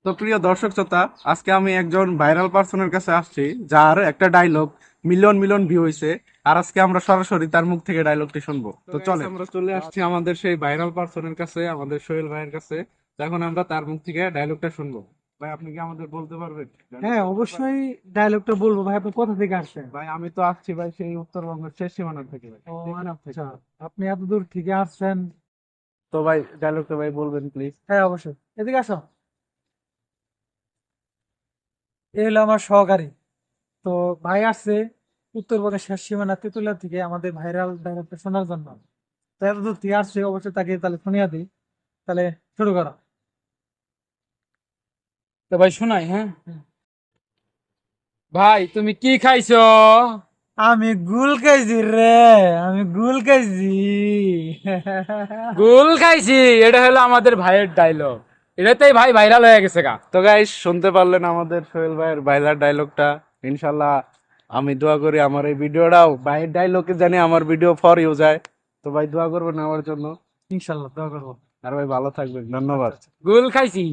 তো প্রিয় দর্শক শ্রোতা, আজকে আমি একজন ভাইরাল পার্সনের কাছে আসছি যার একটা ডায়লগ মিলিয়ন মিলিয়ন ভিউ হয়েছে। আর আজকে আমরা সরাসরি তার মুখ থেকে ডায়লগটি শুনবো। তো চলে আমরা চলে আসছি আমাদের সেই ভাইরাল পার্সনের কাছে, আমাদের সোহেল ভাইয়ের কাছে। তো এখন আমরা তার মুখ থেকে ডায়লগটা শুনবো। ভাই, আপনি কি আমাদের বলতে পারবেন? হ্যাঁ, অবশ্যই ডায়লগটা বলবো। ভাই, আপনি কোথা থেকে আসছেন? ভাই, আমি তো আসছি ভাই সেই উত্তরবঙ্গের শেষ সীমানা থেকে ভাই, ও টেকনাফ থেকে। আচ্ছা, আপনি এত দূর থেকে আসছেন। তো ভাই, ডায়লগটা ভাই বলবেন প্লিজ। হ্যাঁ, অবশ্যই, এদিকে আসো। এ হলো আমার সহকারী। তো ভাই আসছে উত্তরবঙ্গের শেষ সীমানা তেঁতুলিয়া থেকে আমাদের ভাইরাল ডায়লগটা শোনার জন্য। তো এত দূর থেকে আসছে, অবশ্যই তাকে তাহলে শুনিয়ে দিই। তাহলে শুরু করো। তো ভাই শোনাই, হ্যাঁ। হুম। ভাই তুমি কি খাইছো? আমি গুল খাইছি রে, আমি গুল খাইছি। গুল খাইছি, এটা হলো আমাদের ভাইয়ের ডায়লগ। এটাতেই ভাই ভাইরাল হয়ে গেছে গা। তো গাইস, শুনতে পারলেন আমাদের সোহেল ভাইয়ের ভাইরাল ডায়লগটা। ইনশাল্লাহ আমি দোয়া করি আমার এই ভিডিওটাও ভাইয়ের ডায়লগে জানি আমার ভিডিও ফর ইউ যায়। তো ভাই, দোয়া করবেন আমার জন্য। ইনশাল্লাহ দোয়া করবো। আর ভাই, ভালো থাকবেন, ধন্যবাদ। আচ্ছা, আচ্ছা। গুল খাইছি।